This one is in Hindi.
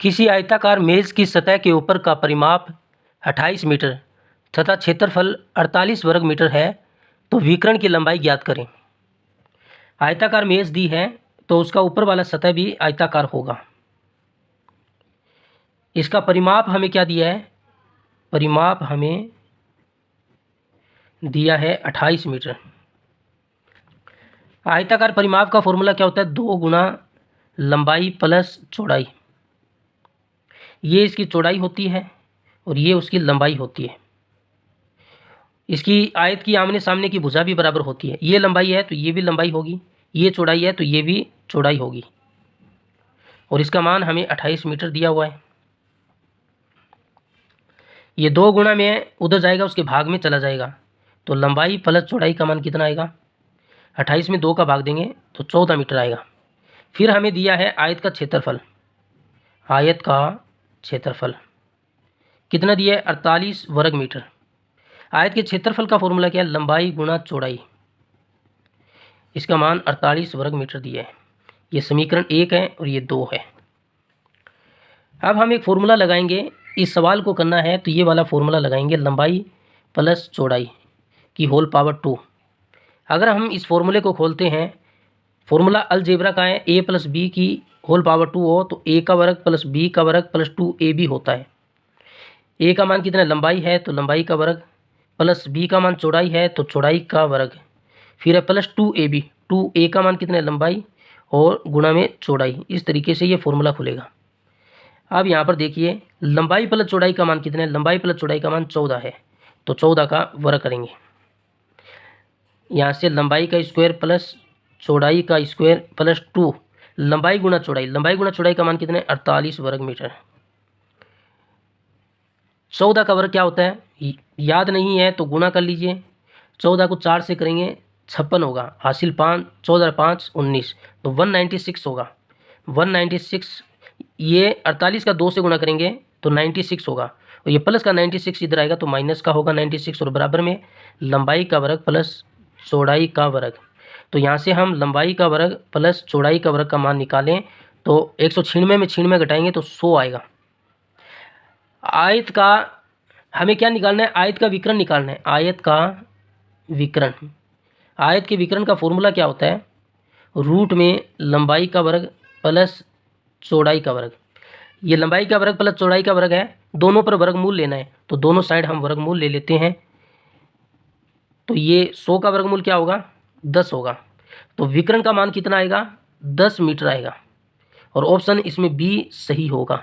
किसी आयताकार मेज की सतह के ऊपर का परिमाप 28 मीटर तथा क्षेत्रफल 48 वर्ग मीटर है तो विकर्ण की लंबाई ज्ञात करें। आयताकार मेज दी है तो उसका ऊपर वाला सतह भी आयताकार होगा। इसका परिमाप हमें क्या दिया है? परिमाप हमें दिया है 28 मीटर। आयताकार परिमाप का फॉर्मूला क्या होता है? 2 गुना लंबाई प्लस चौड़ाई। ये इसकी चौड़ाई होती है और ये उसकी लंबाई होती है। इसकी आयत की आमने सामने की भुजा भी बराबर होती है। ये लंबाई है तो ये भी लंबाई होगी, ये चौड़ाई है तो ये भी चौड़ाई होगी और इसका मान हमें 28 मीटर दिया हुआ है। ये 2 गुना में उधर जाएगा, उसके भाग में चला जाएगा तो लंबाई प्लस चौड़ाई का मान कितना आएगा? 28 में 2 का भाग देंगे तो 14 मीटर आएगा। फिर हमें दिया है आयत का क्षेत्रफल। आयत का क्षेत्रफल कितना दिया है? 48 वर्ग मीटर। आयत के क्षेत्रफल का फॉर्मूला क्या है? लंबाई गुणा चौड़ाई। इसका मान 48 वर्ग मीटर दिया है। ये समीकरण 1 है और ये 2 है। अब हम एक फॉर्मूला लगाएंगे। इस सवाल को करना है तो ये वाला फॉर्मूला लगाएंगे, लंबाई प्लस चौड़ाई की होल पावर 2। अगर हम इस फॉर्मूले को खोलते हैं, फॉर्मूला अलजेब्रा का है, a प्लस बी की होल पावर 2 हो तो a का वर्ग प्लस b का वर्ग प्लस 2ab होता है। a का मान कितना? लंबाई है तो लंबाई का वर्ग, प्लस b का मान चौड़ाई है तो चौड़ाई का वर्ग, फिर है प्लस 2ab। 2a का मान कितना है? लंबाई और गुणा में चौड़ाई। इस तरीके से ये फॉर्मूला खुलेगा। अब यहाँ पर देखिए, लंबाई प्लस चौड़ाई का मान कितना है? लंबाई प्लस चौड़ाई का मान 14 है तो 14 का वर्ग करेंगे। यहाँ से लंबाई का स्क्वायर प्लस चौड़ाई का स्क्वायर प्लस 2, लंबाई गुणा चौड़ाई। लंबाई गुणा चौड़ाई का मान कितना है? 48 वर्ग मीटर। 14 का वर्ग क्या होता है? याद नहीं है तो गुणा कर लीजिए। 14 को 4 से करेंगे 56 होगा, हासिल 5, 14 5 19 तो 196 होगा। 196, ये 48 का 2 से गुणा करेंगे तो 96 होगा और ये प्लस का 96 इधर आएगा तो माइनस का होगा 96 और बराबर में लंबाई का वर्ग प्लस चौड़ाई का वर्ग। तो यहाँ से हम लंबाई का वर्ग प्लस चौड़ाई का वर्ग का मान निकालें तो 196 में 96 घटाएंगे तो 100 आएगा। आयत का हमें क्या निकालना है? आयत का विकर्ण निकालना है। आयत का विकर्ण, आयत के विकर्ण का फॉर्मूला क्या होता है? रूट में लंबाई का वर्ग प्लस चौड़ाई का वर्ग। ये लंबाई का वर्ग प्लस चौड़ाई का वर्ग है, दोनों पर वर्गमूल लेना है तो दोनों साइड हम वर्गमूल ले लेते हैं। तो ये 100 का वर्गमूल क्या होगा? 10 होगा। तो विकर्ण का मान कितना आएगा? 10 मीटर आएगा और ऑप्शन इसमें बी सही होगा।